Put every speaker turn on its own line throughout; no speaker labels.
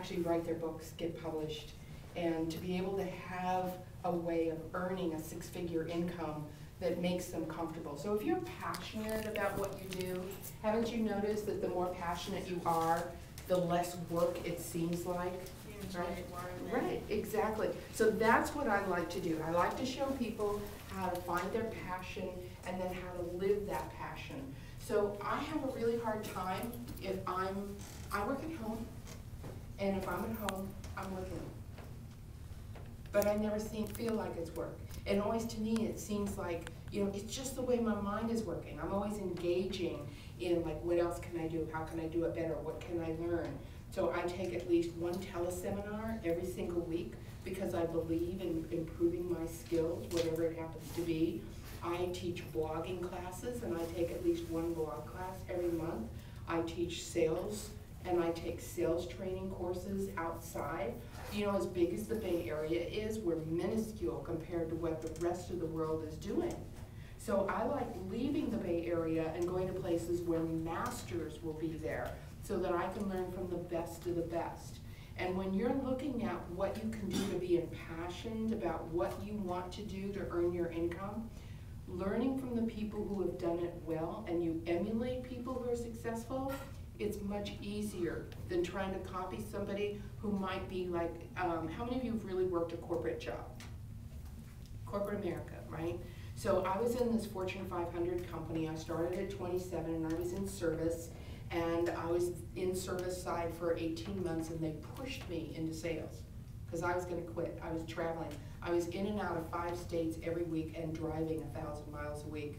actually write their books, get published, and to be able to have a way of earning a six-figure income that makes them comfortable. So if you're passionate about what you do, haven't you noticed that the more passionate you are, the less work it seems like? Right, exactly. So that's what I like to do. I like to show people how to find their passion and then how to live that passion. So I have a really hard time if I work at home, and if I'm at home, I'm working. But I never feel like it's work. And always to me, it seems like, you know, it's just the way my mind is working. I'm always engaging in like, what else can I do? How can I do it better? What can I learn? So I take at least one teleseminar every single week because I believe in improving my skills, whatever it happens to be. I teach blogging classes, and I take at least one blog class every month. I teach sales, and I take sales training courses outside. You know, as big as the Bay Area is, we're minuscule compared to what the rest of the world is doing. So I like leaving the Bay Area and going to places where masters will be there so that I can learn from the best of the best. And when you're looking at what you can do to be impassioned about what you want to do to earn your income, learning from the people who have done it well, and you emulate people who are successful, it's much easier than trying to copy somebody who might be like, how many of you have really worked a corporate job? Corporate America, right? So I was in this Fortune 500 company. I started at 27 and I was in service, and I was in service side for 18 months, and they pushed me into sales because I was gonna quit. I was traveling. I was in and out of 5 states every week and driving 1,000 miles a week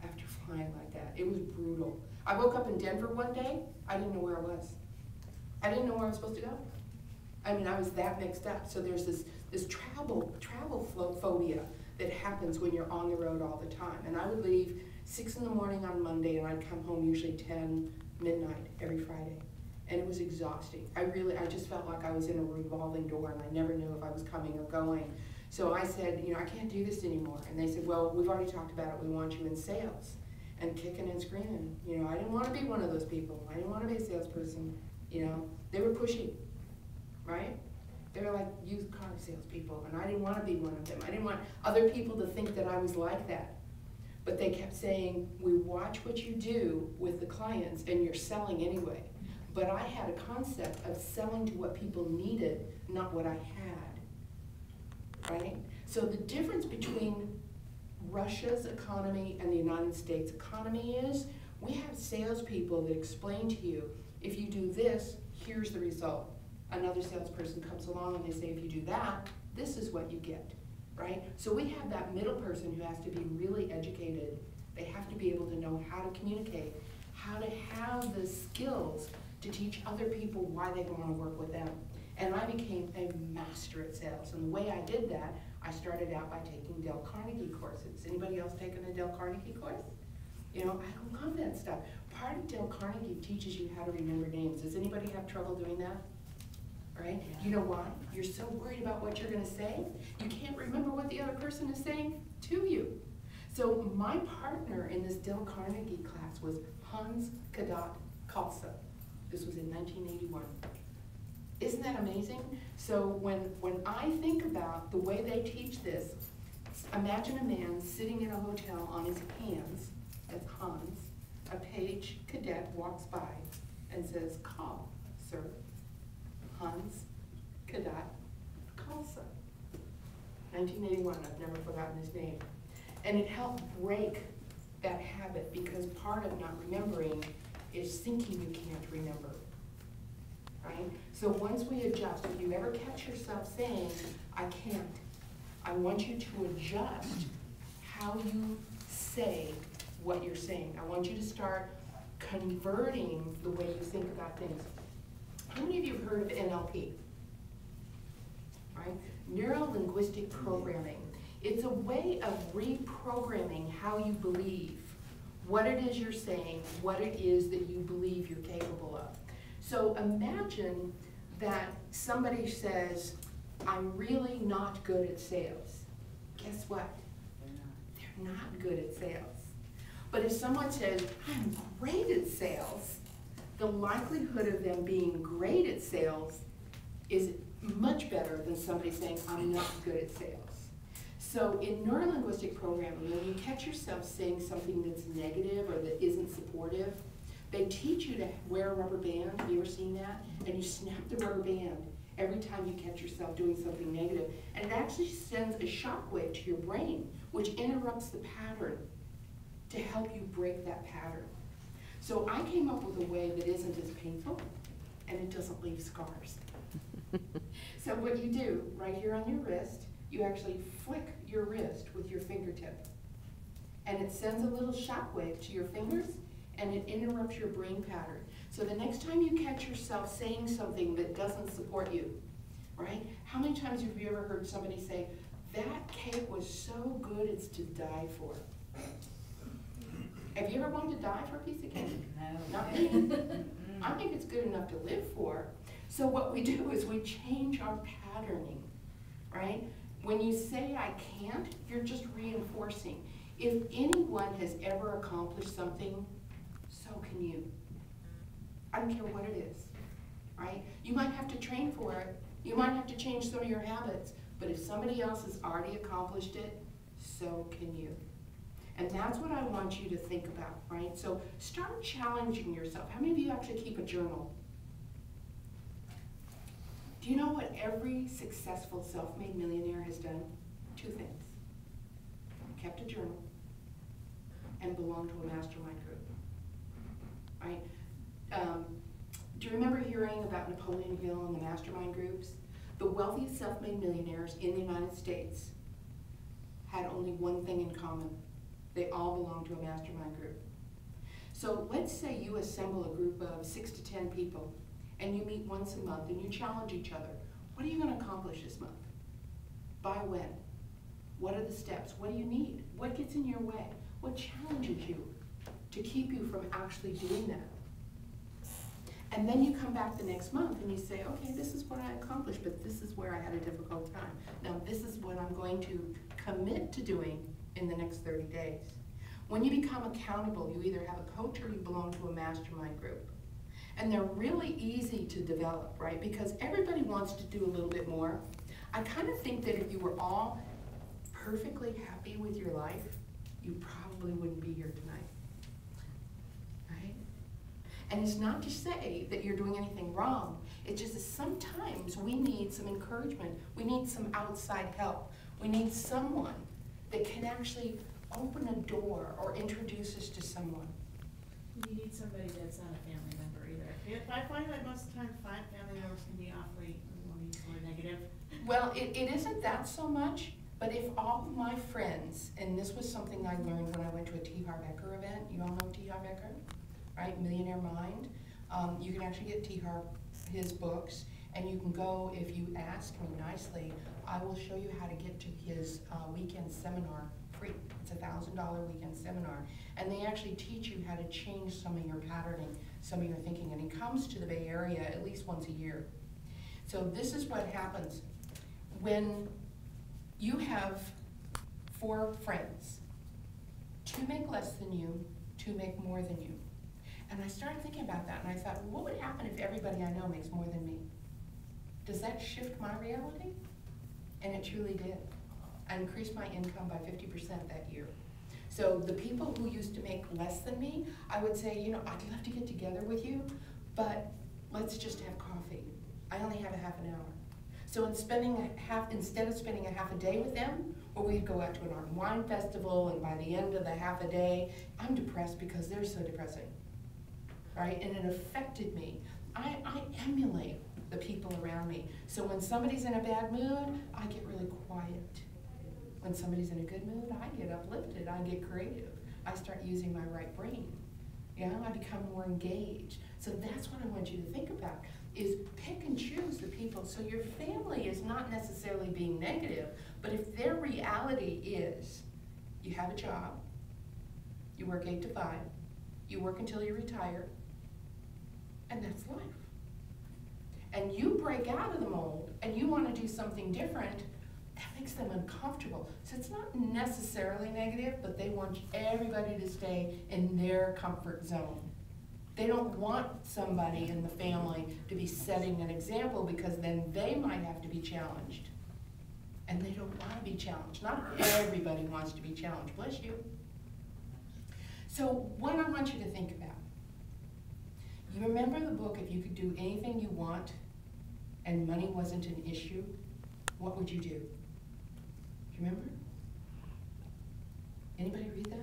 after flying like that. It was brutal. I woke up in Denver one day, I didn't know where I was. I didn't know where I was supposed to go. I mean, I was that mixed up. So there's this travel phobia that happens when you're on the road all the time. And I would leave 6 in the morning on Monday, and I'd come home usually 10 midnight every Friday. And it was exhausting. I just felt like I was in a revolving door, and I never knew if I was coming or going. So I said, you know, I can't do this anymore. And they said, well, we've already talked about it. We want you in sales. And kicking and screaming. You know, I didn't want to be one of those people. I didn't want to be a salesperson. You know, they were pushy, right? They were like used car salespeople, and I didn't want to be one of them. I didn't want other people to think that I was like that. But they kept saying, we watch what you do with the clients, and you're selling anyway. But I had a concept of selling to what people needed, not what I had, right? So the difference between Russia's economy and the United States economy is, we have salespeople that explain to you, if you do this, here's the result. Another salesperson comes along and they say, if you do that, this is what you get, right? So we have that middle person who has to be really educated. They have to be able to know how to communicate, how to have the skills to teach other people why they want to work with them. And I became a master at sales. And the way I did that, I started out by taking Dale Carnegie courses. Anybody else taken a Dale Carnegie course? You know, I love that stuff. Part of Dale Carnegie teaches you how to remember names. Does anybody have trouble doing that? Right? You know why? You're so worried about what you're going to say, you can't remember what the other person is saying to you. So my partner in this Dale Carnegie class was Hans Cadet Kalsa. This was in 1981. Isn't that amazing? So when I think about the way they teach this, imagine a man sitting in a hotel on his hands, that's Hans. A page cadet walks by and says, call, sir. Hans Cadet Kalsa. 1981, I've never forgotten his name. And it helped break that habit, because part of not remembering is thinking you can't remember. Right? So once we adjust, if you ever catch yourself saying, I can't, I want you to adjust how you say what you're saying. I want you to start converting the way you think about things. How many of you have heard of NLP? Right? Neuro-linguistic programming. It's a way of reprogramming how you believe, what it is you're saying, what it is that you believe you're capable of. So imagine that somebody says, I'm really not good at sales. Guess what? They're not good at sales. But if someone says, I'm great at sales, the likelihood of them being great at sales is much better than somebody saying, I'm not good at sales. So in neurolinguistic programming, when you catch yourself saying something that's negative or that isn't supportive, they teach you to wear a rubber band. Have you ever seen that? And you snap the rubber band every time you catch yourself doing something negative. And it actually sends a shock wave to your brain, which interrupts the pattern to help you break that pattern. So I came up with a way that isn't as painful and it doesn't leave scars. So what you do, right here on your wrist, you actually flick your wrist with your fingertip. And it sends a little shock wave to your fingers and it interrupts your brain pattern. So the next time you catch yourself saying something that doesn't support you, right? How many times have you ever heard somebody say, that cake was so good it's to die for? Have you ever wanted to die for a piece of cake?
No.
Not me. I think it's good enough to live for. So what we do is we change our patterning, right? When you say I can't, you're just reinforcing. If anyone has ever accomplished something, so can you. I don't care what it is, right? You might have to train for it. You might have to change some of your habits. But if somebody else has already accomplished it, so can you. And that's what I want you to think about, right? So start challenging yourself. How many of you actually keep a journal? Do you know what every successful self-made millionaire has done? Two things. Kept a journal and belonged to a mastermind group, right? Do you remember hearing about Napoleon Hill and the mastermind groups? The wealthiest self-made millionaires in the United States had only one thing in common. They all belonged to a mastermind group. So let's say you assemble a group of 6 to 10 people and you meet once a month and you challenge each other. What are you going to accomplish this month? By when? What are the steps? What do you need? What gets in your way? What challenges you to keep you from actually doing that? And then you come back the next month and you say, okay, this is what I accomplished, but this is where I had a difficult time. Now this is what I'm going to commit to doing in the next 30 days. When you become accountable, you either have a coach or you belong to a mastermind group. And they're really easy to develop, right? Because everybody wants to do a little bit more. I kind of think that if you were all perfectly happy with your life, you probably wouldn't be here tonight, right? And it's not to say that you're doing anything wrong. It's just that sometimes we need some encouragement. We need some outside help. We need someone that can actually open a door or introduce us to someone.
You need somebody that's not a family member either. I find that most of the time family members can be awfully or negative.
Well, it isn't that so much, but if all of my friends, and this was something I learned when I went to a T. Harv Eker event. You all know T. Harv Eker, right? Millionaire Mind. You can actually get T. Harv, his books, and you can go, if you ask me nicely, I will show you how to get to his weekend seminar free. It's a $1,000 weekend seminar. And they actually teach you how to change some of your patterning, some of your thinking. And he comes to the Bay Area at least once a year. So this is what happens. When you have 4 friends, 2 make less than you, 2 make more than you. And I started thinking about that and I thought, well, what would happen if everybody I know makes more than me? Does that shift my reality? And it truly did. I increased my income by 50% that year. So the people who used to make less than me, I would say, you know, I'd love to get together with you, but let's just have coffee. I only have a half an hour. So instead of spending a half a day with them, or we'd go out to an art and wine festival, and by the end of the half a day, I'm depressed because they're so depressing, right? And it affected me. I emulate the people around me. So when somebody's in a bad mood, I get really quiet. When somebody's in a good mood, I get uplifted, I get creative. I start using my right brain. You know, I become more engaged. So that's what I want you to think about, is pick and choose the people. So your family is not necessarily being negative, but if their reality is, you have a job, you work 8 to 5, you work until you retire, and that's life. And you break out of the mold and you want to do something different, that makes them uncomfortable. So it's not necessarily negative, but they want everybody to stay in their comfort zone. They don't want somebody in the family to be setting an example, because then they might have to be challenged. And they don't want to be challenged. Not everybody wants to be challenged, bless you. So what I want you to think about, you remember the book, If You Could Do Anything You Want and Money Wasn't an Issue, what would you do? Do you remember? Anybody read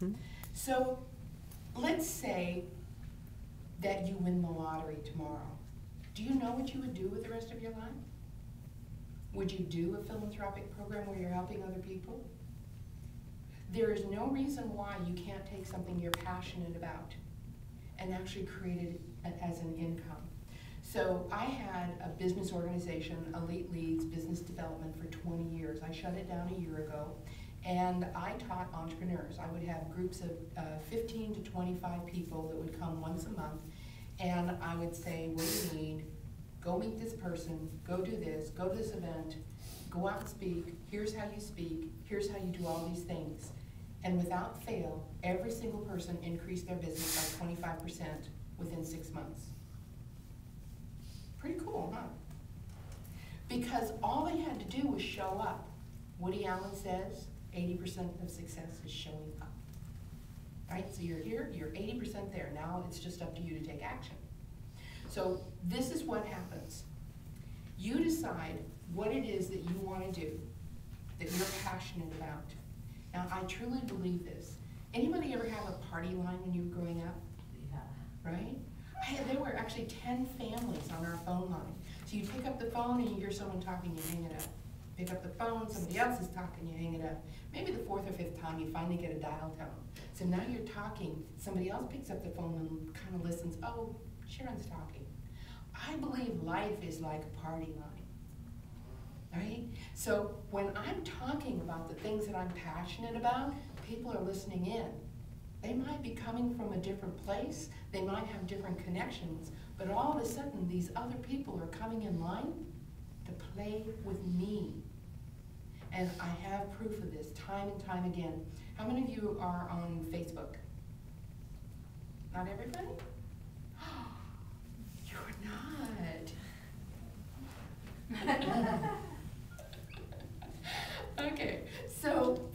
that? So let's say that you win the lottery tomorrow. Do you know what you would do with the rest of your life? Would you do a philanthropic program where you're helping other people? There is no reason why you can't take something you're passionate about and actually create it as an income. So I had a business organization, Elite Leads Business Development, for 20 years. I shut it down a year ago, and I taught entrepreneurs. I would have groups of 15 to 25 people that would come once a month, and I would say, what do you need? Go meet this person, go do this, go to this event, go out and speak, here's how you speak, here's how you do all these things. And without fail, every single person increased their business by 25% within 6 months. Pretty cool, huh? Because all they had to do was show up. Woody Allen says 80% of success is showing up. Right? So you're here, you're 80% there. Now it's just up to you to take action. So this is what happens. You decide what it is that you want to do, that you're passionate about. Now, I truly believe this. Anybody ever have a party line when you were growing up? Yeah. Right? There were actually 10 families on our phone line. So you pick up the phone and you hear someone talking, you hang it up. Pick up the phone, somebody else is talking, you hang it up. Maybe the 4th or 5th time you finally get a dial tone. So now you're talking, somebody else picks up the phone and kind of listens, oh, Sharon's talking. I believe life is like a party line, right? So when I'm talking about the things that I'm passionate about, people are listening in. They might be coming from a different place, they might have different connections, but all of a sudden these other people are coming in line to play with me. And I have proof of this time and time again. How many of you are on Facebook? Not everybody? You're not. Okay, so